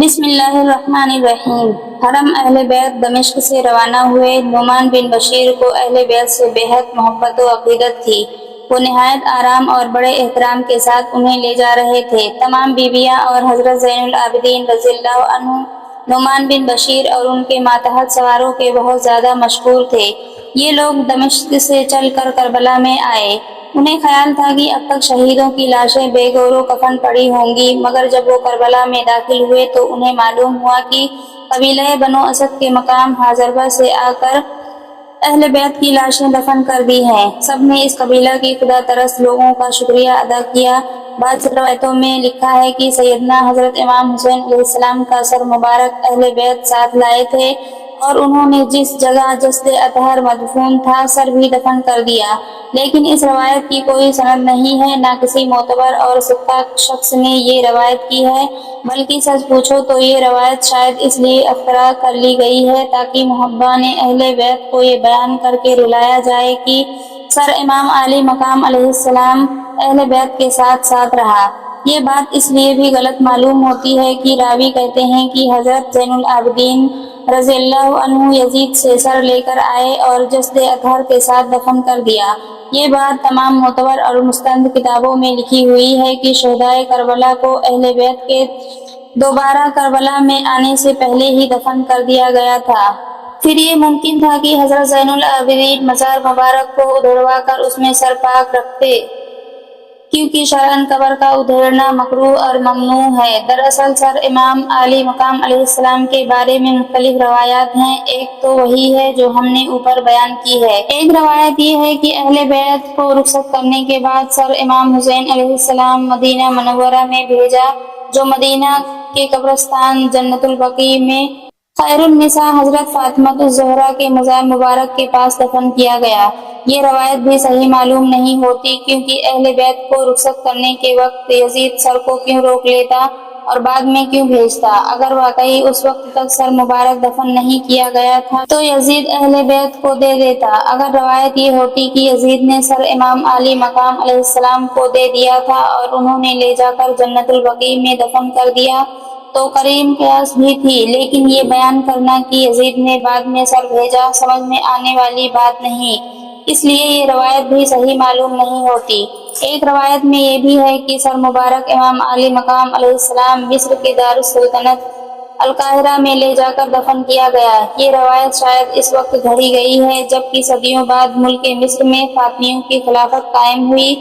بسم اللہ الرحمن الرحیم۔ حرم اہل بیت دمشق سے روانہ ہوئے نعمان بن بشیر کو اہل بیت سے بے حد محبت و عقیدت تھی۔ وہ نہایت آرام اور بڑے احترام کے ساتھ انہیں لے جا رہے تھے۔ تمام بیویاں اور حضرت زین العابدین رضی اللہ عنہ نعمان بن بشیر اور ان کے ماتحت سواروں کے بہت زیادہ مشکور تھے۔ یہ لوگ دمشق سے چل کر کربلا میں آئے۔ انہیں خیال تھا کہ اب تک شہیدوں کی لاشیں بے گور و کفن پڑی ہوں گی، مگر جب وہ کربلا میں داخل ہوئے تو انہیں معلوم ہوا کہ قبیلہ بنو اسد کے مقام حاضربہ سے آ کر اہل بیت کی لاشیں دفن کر دی ہیں۔ سب نے اس قبیلہ کی خدا ترس لوگوں کا شکریہ ادا کیا۔ بعض روایتوں میں لکھا ہے کہ سیدنا حضرت امام حسین علیہ السلام کا سر مبارک اہل بیت ساتھ لائے تھے اور انہوں نے جس جگہ جسد اطہر مدفون تھا سر بھی دفن کر دیا، لیکن اس روایت کی کوئی سند نہیں ہے، نہ کسی معتبر اور ثقہ شخص نے یہ روایت کی ہے، بلکہ سچ پوچھو تو یہ روایت شاید اس لیے اختراع کر لی گئی ہے تاکہ محبان اہل بیت کو یہ بیان کر کے رلایا جائے کہ سر امام علی مقام علیہ السلام اہل بیت کے ساتھ ساتھ رہا۔ یہ بات اس لیے بھی غلط معلوم ہوتی ہے کہ راوی کہتے ہیں کہ حضرت زین العابدین رضی اللہ عنہ یزید سے سر لے کر آئے اور جسد اطہر کے ساتھ دفن کر دیا۔ یہ بات تمام معتبر اور مستند کتابوں میں لکھی ہوئی ہے کہ شہدائے کربلا کو اہل بیت کے دوبارہ کربلا میں آنے سے پہلے ہی دفن کر دیا گیا تھا۔ پھر یہ ممکن تھا کہ حضرت زین العابدین مزار مبارک کو ادھڑوا کر اس میں سر پاک رکھتے، کیونکہ شرعاً قبر کا ادھیڑنا مکروہ اور ممنوع ہے۔ دراصل سر امام علی مقام علیہ السلام کے بارے میں مختلف روایات ہیں۔ ایک تو وہی ہے جو ہم نے اوپر بیان کی ہے۔ ایک روایت یہ ہے کہ اہل بیت کو رخصت کرنے کے بعد سر امام حسین علیہ السلام مدینہ منورہ میں بھیجا، جو مدینہ کے قبرستان جنت البقیع میں خیر النساء حضرت فاطمہ الزہرا کے مزار مبارک کے پاس دفن کیا گیا۔ یہ روایت بھی صحیح معلوم نہیں ہوتی، کیونکہ اہل بیت کو رخصت کرنے کے وقت یزید سر کو کیوں روک لیتا اور بعد میں کیوں بھیجتا؟ اگر واقعی اس وقت تک سر مبارک دفن نہیں کیا گیا تھا تو یزید اہل بیت کو دے دیتا۔ اگر روایت یہ ہوتی کہ یزید نے سر امام علی مقام علیہ السلام کو دے دیا تھا اور انہوں نے لے جا کر جنت البقیع میں دفن کر دیا تو کریم قیاس بھی تھی، لیکن یہ بیان کرنا کہ یزید نے بعد میں سر بھیجا سمجھ میں آنے والی بات نہیں، اس لیے یہ روایت بھی صحیح معلوم نہیں ہوتی۔ ایک روایت میں یہ بھی ہے کہ سر مبارک امام علی مقام علیہ السلام مصر کے دارالسلطنت القاہرہ میں لے جا کر دفن کیا گیا۔ یہ روایت شاید اس وقت گھڑی گئی ہے جبکہ صدیوں بعد ملک مصر میں فاطمیوں کی خلافت قائم ہوئی،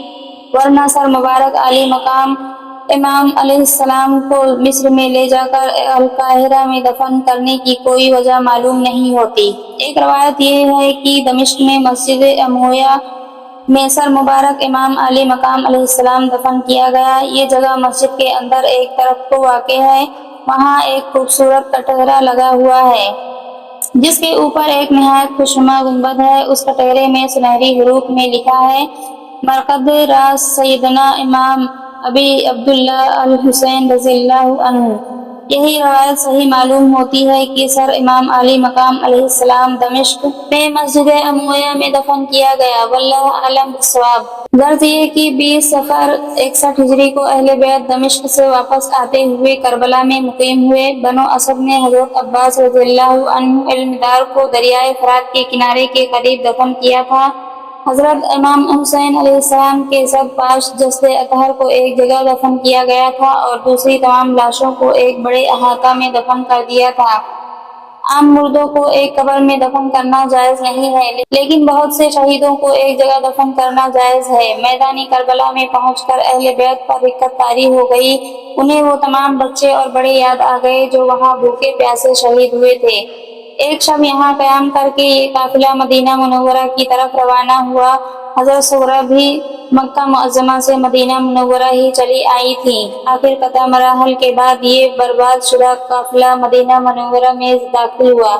ورنہ سر مبارک علی مقام امام علیہ السلام کو مصر میں لے جا کر القاہرہ میں دفن کرنے کی کوئی وجہ معلوم نہیں ہوتی۔ ایک روایت یہ ہے کہ دمشق میں مسجد امویہ میں سر مبارک امام علی مقام علیہ السلام دفن کیا گیا۔ یہ جگہ مسجد کے اندر ایک طرف کو واقع ہے، وہاں ایک خوبصورت کٹہرہ لگا ہوا ہے جس کے اوپر ایک نہایت خوشنما گنبد ہے۔ اس کٹہرے میں سنہری حروف میں لکھا ہے: مرقد راس سیدنا امام ابی عبداللہ الحسین رضی اللہ عنہ۔ یہی روایت صحیح معلوم ہوتی ہے کہ سر امام علی مقام علیہ السلام دمشق میں مسجد امویہ میں دفن کیا گیا، واللہ اعلم بالصواب۔ غرض یہ کہ 20 صفر 61 ہجری کو اہل بیت دمشق سے واپس آتے ہوئے کربلا میں مقیم ہوئے۔ بنو اسد نے حضرت عباس رضی اللہ عنہ علم دار کو دریائے فرات کے کنارے کے قریب دفن کیا تھا۔ حضرت امام حسین علیہ السلام کے سب پاش جسد اطہر کو ایک جگہ دفن کیا گیا تھا اور دوسری تمام لاشوں کو ایک بڑے احاطہ میں دفن کر دیا تھا۔ عام مردوں کو ایک قبر میں دفن کرنا جائز نہیں ہے، لیکن بہت سے شہیدوں کو ایک جگہ دفن کرنا جائز ہے۔ میدان کربلا میں پہنچ کر اہل بیت پر رقت طاری ہو گئی۔ انہیں وہ تمام بچے اور بڑے یاد آ گئے جو وہاں بھوکے پیاسے شہید ہوئے تھے۔ ایک شب یہاں قیام کر کے یہ قافلہ مدینہ منورہ کی طرف روانہ ہوا۔ حضرت سغرا بھی مکہ معظمہ سے مدینہ منورہ ہی چلی آئی تھیں۔ آخر قطع مراحل کے بعد یہ برباد شدہ قافلہ مدینہ منورہ میں داخل ہوا۔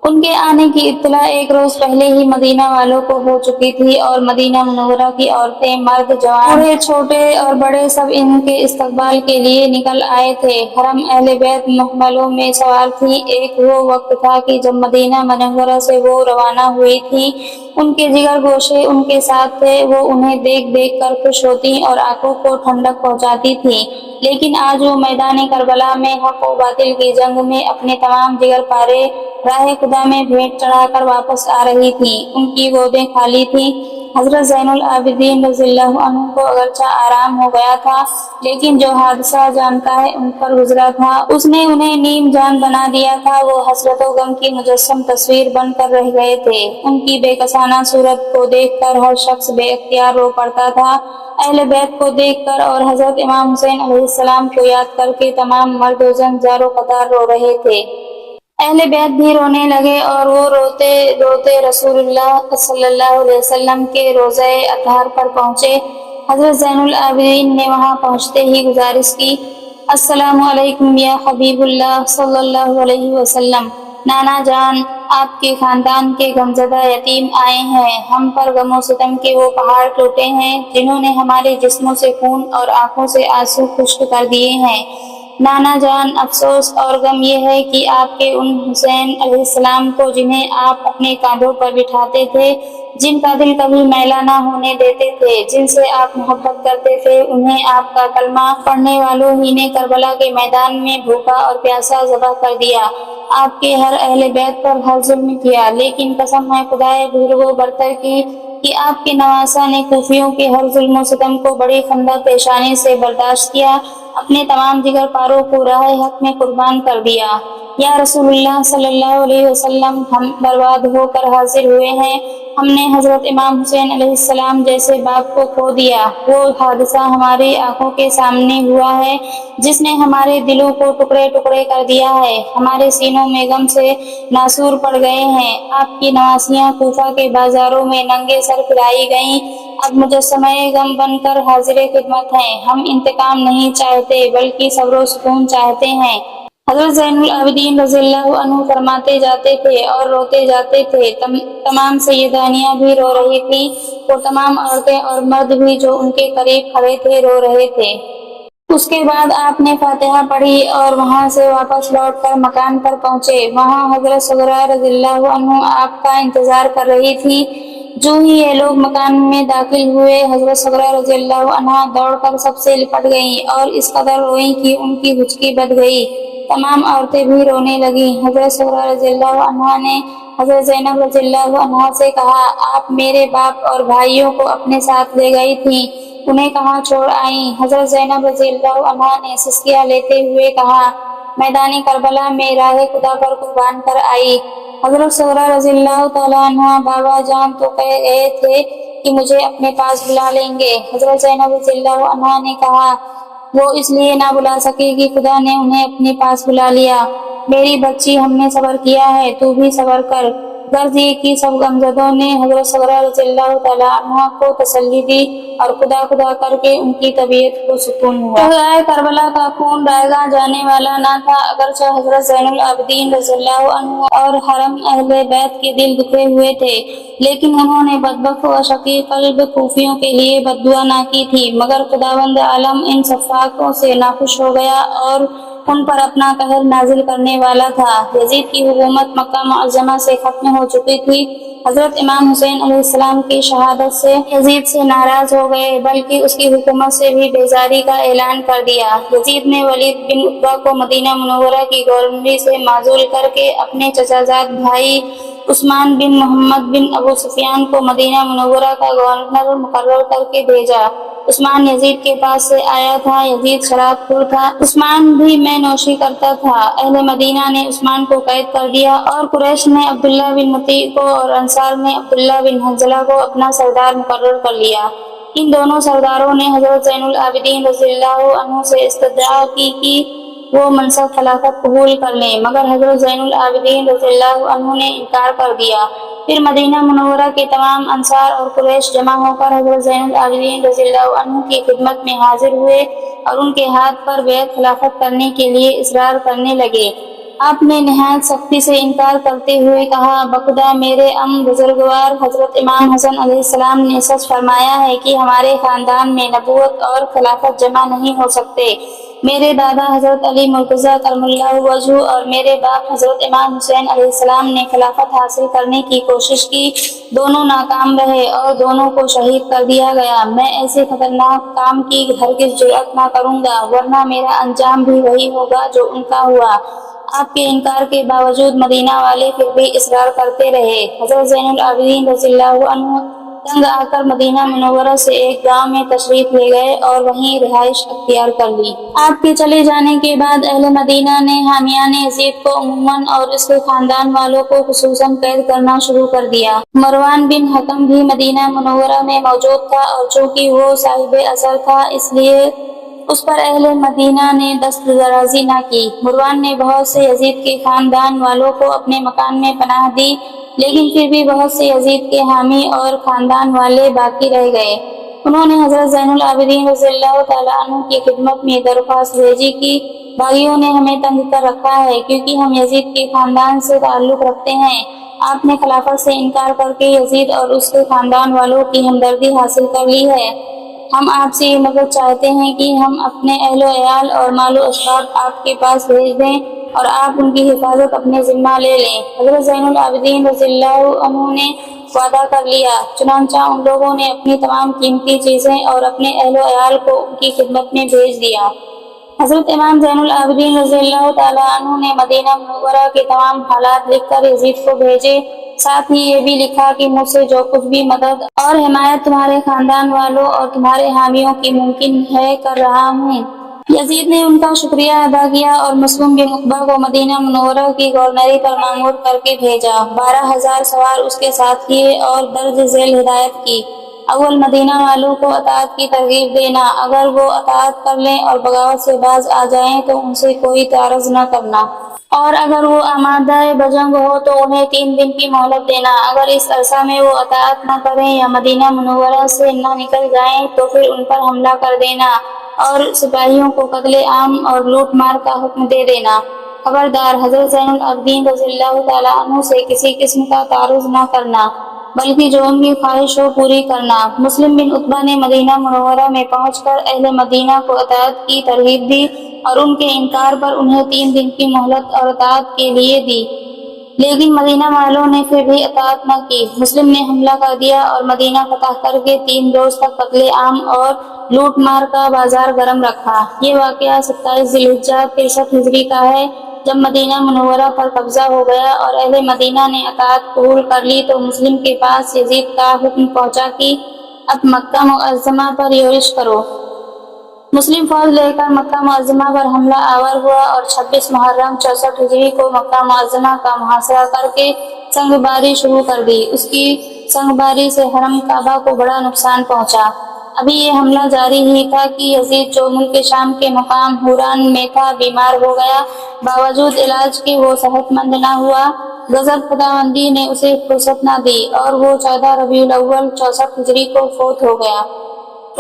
ان کے آنے کی اطلاع ایک روز پہلے ہی مدینہ والوں کو ہو چکی تھی اور مدینہ منورہ کی عورتیں، مرد، جوان، بوڑھے، چھوٹے اور بڑے سب ان کے استقبال کے لیے نکل آئے تھے۔ حرم اہل بیت محملوں میں سوار تھی۔ ایک وہ وقت تھا کہ جب مدینہ منورہ سے وہ روانہ ہوئی تھی، ان کے جگر گوشے ان کے ساتھ تھے، وہ انہیں دیکھ دیکھ کر خوش ہوتی اور آنکھوں کو ٹھنڈک پہنچاتی تھیں۔ لیکن آج وہ میدان کربلا میں حق و باطل کی جنگ میں اپنے تمام جگر پارے راہ خدا میں بھیٹ چڑھا کر واپس آ رہی تھیں۔ ان کی گودیں خالی تھیں۔ حضرت زین العابدین رضی اللہ عنہ کو اگرچہ آرام ہو گیا تھا، لیکن جو حادثہ جانتا ہے ان پر گزرا تھا، اس نے انہیں نیم جان بنا دیا تھا۔ وہ حسرت و غم کی مجسم تصویر بن کر رہ گئے تھے۔ ان کی بے کسانہ صورت کو دیکھ کر ہر شخص بے اختیار رو پڑتا تھا۔ اہل بیت کو دیکھ کر اور حضرت امام حسین علیہ السلام کو یاد کر کے تمام مرد و زن زار و قطار رو رہے تھے۔ اہل بیت بھی رونے لگے اور وہ روتے روتے رسول اللہ صلی اللہ علیہ وسلم کے روضہ اطہار پر پہنچے۔ حضرت زین العابدین نے وہاں پہنچتے ہی گزارش کی، السلام علیکم یا حبیب اللہ صلی اللہ علیہ وسلم۔ نانا جان، آپ کے خاندان کے غمزدہ یتیم آئے ہیں۔ ہم پر غم و ستم کے وہ پہاڑ ٹوٹے ہیں جنہوں نے ہمارے جسموں سے خون اور آنکھوں سے آنسو خشک کر دیے ہیں۔ نانا جان، افسوس اور غم یہ ہے کہ آپ کے ان حسین علیہ السلام کو جنہیں آپ اپنے کاندھوں پر بٹھاتے تھے، جن کا دل کبھی میلا نہ ہونے دیتے تھے، جن سے آپ محبت کرتے تھے، انہیں آپ کا کلمہ پڑھنے والوں ہی نے کربلا کے میدان میں بھوکا اور پیاسا ذبح کر دیا۔ آپ کے ہر اہل بیت پر ہر ظلم کیا، لیکن قسم ہے خدائے بزرگ و برتر کی کہ آپ کے نواسہ نے کوفیوں کے ہر ظلم و ستم کو بڑی خندہ پیشانی سے برداشت کیا، اپنے تمام جگر پاروں کو راہ حق میں قربان کر دیا۔ یا رسول اللہ صلی اللہ علیہ وسلم، ہم برباد ہو کر حاضر ہوئے ہیں۔ ہم نے حضرت امام حسین علیہ السلام جیسے باپ کو کھو دیا۔ وہ حادثہ ہماری آنکھوں کے سامنے ہوا ہے جس نے ہمارے دلوں کو ٹکڑے ٹکڑے کر دیا ہے، ہمارے سینوں میں غم سے ناسور پڑ گئے ہیں۔ آپ کی نواسیاں کوفہ کے بازاروں میں ننگے سر پھرائی گئیں، اب مجسمہ غم بن کر حاضر خدمت ہیں۔ ہم انتقام نہیں چاہتے بلکہ صبر و سکون چاہتے ہیں۔ حضرت زین العابدین رضی اللہ عنہ فرماتے جاتے تھے اور روتے جاتے تھے۔ تمام سیدانیاں بھی رو رہی تھیں، وہ تمام عورتیں اور مرد بھی جو ان کے قریب کھڑے تھے رو رہے تھے۔ اس کے بعد آپ نے فاتحہ پڑھی اور وہاں سے واپس لوٹ کر مکان پر پہنچے۔ وہاں حضرت صغرا رضی اللہ عنہ آپ کا انتظار کر رہی تھی۔ جو ہی یہ لوگ مکان میں داخل ہوئے، حضرت صغرا رضی اللہ عنہ دوڑ کر سب سے لپٹ گئیں اور اس قدر روئیں کہ ان کی ہچکی بندھ گئی۔ تمام عورتیں بھی رونے لگیں۔ حضرت صغرا رضی اللہ عنہ نے حضرت زینب رضی اللہ عنہا سے کہا، آپ میرے باپ اور بھائیوں کو اپنے ساتھ لے گئی تھیں، انہیں کہاں چھوڑ آئیں؟ حضرت زینب رضی اللہ عنہا نے سسکیاں لیتے ہوئے کہا، میدان کربلا میں راہ خدا پر قربان کر آئی۔ حضرت صغرا رضی اللہ تعالیٰ عنہ، بابا جان تو کہہ گئے تھے کہ مجھے اپنے پاس بلا لیں گے۔ حضرت زینب رضی اللہ عنہا نے کہا، وہ اس لیے نہ بلا سکے کہ خدا نے انہیں اپنے پاس بلا لیا۔ میری بچی، ہم نے صبر کیا ہے، تو بھی صبر کر۔ غرض یہ کہ سب غمزدوں نے حضرت صغرا رضی اللہ تعالیٰ عنہ کو تسلی دی اور خدا خدا کر کے ان کی طبیعت کو سکون ہوا۔ شہدائے کربلا کا خون رائیگاں جانے والا نہ تھا، اگرچہ حضرت زین العابدین رضی اللہ عنہ اور حرم اہل بیت کے دل دکھے ہوئے تھے، لیکن انہوں نے بدبخت و شقی قلب کوفیوں کے لیے بد دعا نہ کی تھی، مگر خداوند عالم ان سفاکوں سے ناخوش ہو گیا اور ان پر اپنا قہر نازل کرنے والا تھا۔ یزید کی حکومت مکہ معظمہ سے ختم ہو چکی تھی۔ حضرت امام حسین علیہ السلام کی شہادت سے یزید سے ناراض ہو گئے، بلکہ اس کی حکومت سے بھی بیزاری کا اعلان کر دیا۔ یزید نے ولید بن عتبہ کو مدینہ منورہ کی گورنری سے معزول کر کے اپنے چچا زاد بھائی عثمان بن محمد بن ابو سفیان کو مدینہ منورہ کا گورنر مقرر کر کے بھیجا۔ عثمان یزید کے پاس سے آیا تھا۔ یزید شراب خور تھا، عثمان بھی میں نوشی کرتا تھا۔ اہل مدینہ نے عثمان کو قید کر دیا اور قریش نے عبداللہ بن مطیع کو اور انصار نے عبداللہ بن حنظلہ کو اپنا سردار مقرر کر لیا۔ ان دونوں سرداروں نے حضرت زین العابدین رضی اللہ عنہ سے استدعا کی کہ وہ منصب خلافت قبول کر لیں، مگر حضرت زین العابدین رضی اللہ عنہ نے انکار کر دیا۔ پھر مدینہ منورہ کے تمام انصار اور قریش جمع ہو کر حضرت زین العابدین رضی اللہ عنہ کی خدمت میں حاضر ہوئے اور ان کے ہاتھ پر بیعت خلافت کرنے کے لیے اصرار کرنے لگے۔ آپ نے نہایت سختی سے انکار کرتے ہوئے کہا، بخدا میرے بزرگوار حضرت امام حسن علیہ السلام نے سچ فرمایا ہے کہ ہمارے خاندان میں نبوت اور خلافت جمع نہیں ہو سکتے۔ میرے دادا حضرت علی مرتضیٰ کرم اللہ وجہہ اور میرے باپ حضرت امام حسین علیہ السلام نے خلافت حاصل کرنے کی کوشش کی، دونوں ناکام رہے اور دونوں کو شہید کر دیا گیا۔ میں ایسے خطرناک کام کی ہرگز جرأت نہ کروں گا، ورنہ میرا انجام بھی وہی ہوگا جو ان کا ہوا۔ آپ کے انکار کے باوجود مدینہ والے پھر بھی اصرار کرتے رہے۔ حضرت زین العابدین رضی اللہ عنہ تنگ آ کر مدینہ منورہ سے ایک گاؤں میں تشریف لے گئے اور وہیں رہائش اختیار کر لی۔ آپ کے چلے جانے کے بعد اہل مدینہ نے حامیان یزید کو عموماً اور اس کے خاندان والوں کو خصوصاً قید کرنا شروع کر دیا۔ مروان بن حکم بھی مدینہ منورہ میں موجود تھا اور چونکہ وہ صاحب اثر تھا اس لیے اس پر اہل مدینہ نے دست درازی نہ کی۔ مروان نے بہت سے یزید کے خاندان والوں کو اپنے مکان میں پناہ دی، لیکن پھر بھی بہت سے یزید کے حامی اور خاندان والے باقی رہ گئے۔ انہوں نے حضرت زین العابدین رضی اللہ تعالیٰ عنہ کی خدمت میں درخواست بھیجی کہ باغیوں نے ہمیں تنگ کر رکھا ہے کیونکہ ہم یزید کے خاندان سے تعلق رکھتے ہیں۔ آپ نے خلافت سے انکار کر کے یزید اور اس کے خاندان والوں کی ہمدردی حاصل کر لی ہے۔ ہم آپ سے یہ مدد چاہتے ہیں کہ ہم اپنے اہل و عیال اور مال و اسباب آپ کے پاس بھیج دیں اور آپ ان کی حفاظت اپنے ذمہ لے لیں۔ حضرت زین العابدین رضی اللہ عنہ نے وعدہ کر لیا، چنانچہ ان لوگوں نے اپنی تمام قیمتی چیزیں اور اپنے اہل و عیال کو ان کی خدمت میں بھیج دیا۔ حضرت امام زین العابدین رضی اللہ تعالیٰ عنہ نے مدینہ منورہ کے تمام حالات لکھ کر یزید کو بھیجے، ساتھ ہی یہ بھی لکھا کہ مجھ سے جو کچھ بھی مدد اور حمایت تمہارے خاندان والوں اور تمہارے حامیوں کی ممکن ہے کر رہا ہوں۔ یزید نے ان کا شکریہ ادا کیا اور مسلم بن عقبہ کو مدینہ منورہ کی گورنری پر مامور کر کے بھیجا۔ 12,000 سوار اس کے ساتھ کیے اور درج ذیل ہدایت کی۔ اول مدینہ والوں کو اطاعت کی ترغیب دینا، اگر وہ اطاعت کر لیں اور بغاوت سے باز آ جائیں تو ان سے کوئی تعارض نہ کرنا، اور اگر وہ آمادہ بجنگ ہو تو انہیں 3 دن کی مہلت دینا۔ اگر اس عرصہ میں وہ اطاعت نہ کریں یا مدینہ منورہ سے نہ نکل جائیں تو پھر ان پر حملہ کر دینا اور سپاہیوں کو قتل عام اور لوٹ مار کا حکم دے دینا۔ خبردار، حضرت زین العابدین رضی اللہ تعالیٰ عنہ سے کسی قسم کا تعارض نہ کرنا، بلکہ جو ان کی خواہش ہو پوری کرنا۔ مسلم بن عتبہ نے مدینہ منورہ میں پہنچ کر اہل مدینہ کو اطاعت کی ترغیب دی اور ان کے انکار پر انہیں 3 دن کی مہلت اور اطاعت کے لیے دی، لیکن مدینہ والوں نے پھر بھی اطاعت نہ کی۔ مسلم نے حملہ کر دیا اور مدینہ فتح کر کے 3 روز تک قتل عام اور لوٹ مار کا بازار گرم رکھا۔ یہ واقعہ 27 ذی الحجہ 63 ہجری کا ہے۔ جب مدینہ منورہ پر قبضہ ہو گیا اور اہل مدینہ نے اطاعت قبول کر لی تو مسلم کے پاس یزید کا حکم پہنچا کہ اب مکہ معظمہ پر یورش کرو۔ مسلم فوج لے کر مکہ معظمہ پر حملہ آور ہوا اور 26 محرم 64 ہجری کو مکہ معظمہ کا محاصرہ کر کے سنگ باری شروع کر دی۔ اس کی سنگ باری سے حرم کعبہ کو بڑا نقصان پہنچا۔ ابھی یہ حملہ جاری ہی تھا کہ یزید جو ملک شام کے مقام حوران میں تھا بیمار ہو گیا، باوجود علاج کے وہ صحت مند نہ ہوا۔ غضب خداوندی نے اسے فرصت نہ دی اور وہ 14 ربیع الاول 64 ہجری کو فوت ہو گیا۔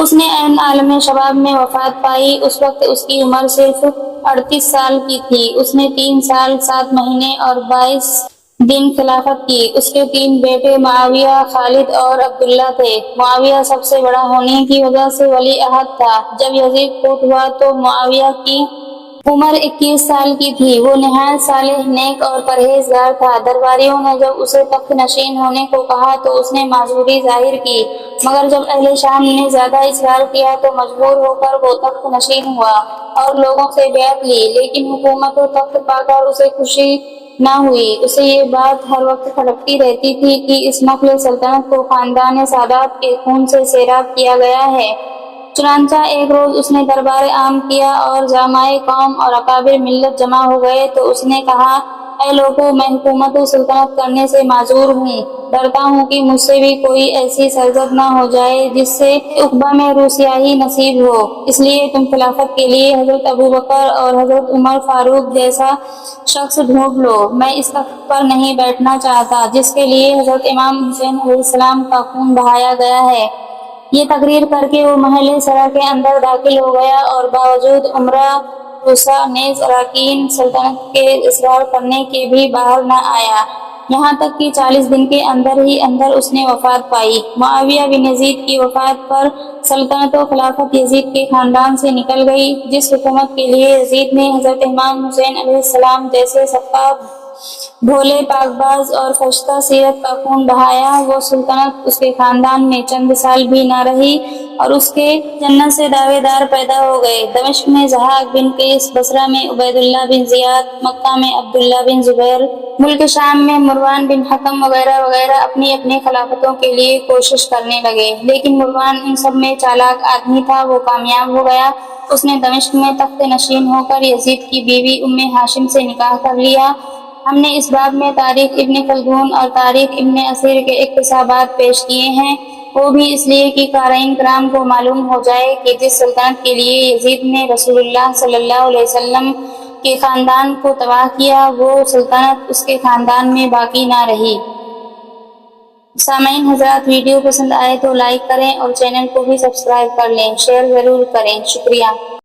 اس نے عین عالم شباب میں وفات پائی۔ اس وقت اس کی عمر صرف 38 سال کی تھی۔ اس نے 3 سال 7 مہینے اور 22 دن خلافت کی۔ اس کے 3 بیٹے معاویہ، خالد اور عبداللہ تھے۔ معاویہ سب سے بڑا ہونے کی وجہ سے ولی عہد تھا۔ جب یزید فوت ہوا تو معاویہ کی عمر 21 سال کی تھی۔ وہ نہایت صالح، نیک اور پرہیزگار تھا۔ درباریوں نے جب اسے تخت نشین ہونے کو کہا تو اس نے معذوری ظاہر کی، مگر جب اہل شام نے زیادہ اصرار کیا تو مجبور ہو کر وہ تخت نشین ہوا اور لوگوں سے بیعت لی، لیکن حکومت و تخت پا کر اسے خوشی نہ ہوئی۔ اسے یہ بات ہر وقت کھٹکتی رہتی تھی کہ اس نقل سلطنت کو خاندان سادات کے خون سے سیراب کیا گیا ہے۔ چنانچہ ایک روز اس نے دربار عام کیا اور جامعہ قوم اور اکابر ملت جمع ہو گئے تو اس نے کہا، اے لوگو، میں حکومت و سلطنت کرنے سے معذور ہوں۔ ڈرتا ہوں کہ مجھ سے بھی کوئی ایسی سرزد نہ ہو جائے جس سے عقبہ میں روسیاہی نصیب ہو، اس لیے تم خلافت کے لیے حضرت ابوبکر اور حضرت عمر فاروق جیسا شخص ڈھونڈ لو۔ میں اس تخت پر نہیں بیٹھنا چاہتا جس کے لیے حضرت امام حسین علیہ السلام کا خون بہایا گیا ہے۔ یہ تقریر کر کے وہ محل سرا کے اندر داخل ہو گیا اور باوجود عمرہ روسا نیز اراکین سلطنت کے اصرار کرنے کے بھی باہر نہ آیا، یہاں تک کہ 40 دن کے اندر ہی اندر اس نے وفات پائی۔ معاویہ بن یزید کی وفات پر سلطنت و خلافت یزید کے خاندان سے نکل گئی، جس حکومت کے لیے یزید نے حضرت امام حسین علیہ السلام جیسے سفاہ، بھولے، پاک باز اور فرشتہ سیرت کا خون بہایا، وہ سلطنت اس کے خاندان میں چند سال بھی نہ رہی اور اس کے جنت سے دعوے دار پیدا ہو گئے۔ دمشق میں ضحاک بن قیس، بصرہ میں عبید اللہ بن زیاد، مکہ میں عبداللہ بن زبیر، ملک شام میں مروان بن حکم وغیرہ وغیرہ اپنی اپنی خلافتوں کے لیے کوشش کرنے لگے، لیکن مروان ان سب میں چالاک آدمی تھا، وہ کامیاب ہو گیا۔ اس نے دمشق میں تخت نشین ہو کر یزید کی بیوی ام ہاشم سے نکاح کر لیا۔ ہم نے اس باب میں تاریخ ابن خلدون اور تاریخ ابن اثیر کے اقتباسات پیش کیے ہیں، وہ بھی اس لیے کہ قارئین کرام کو معلوم ہو جائے کہ جس سلطنت کے لیے یزید نے رسول اللہ صلی اللہ علیہ وسلم کے خاندان کو تباہ کیا، وہ سلطنت اس کے خاندان میں باقی نہ رہی۔ سامعین حضرات، ویڈیو پسند آئے تو لائک کریں اور چینل کو بھی سبسکرائب کر لیں، شیئر ضرور کریں، شکریہ۔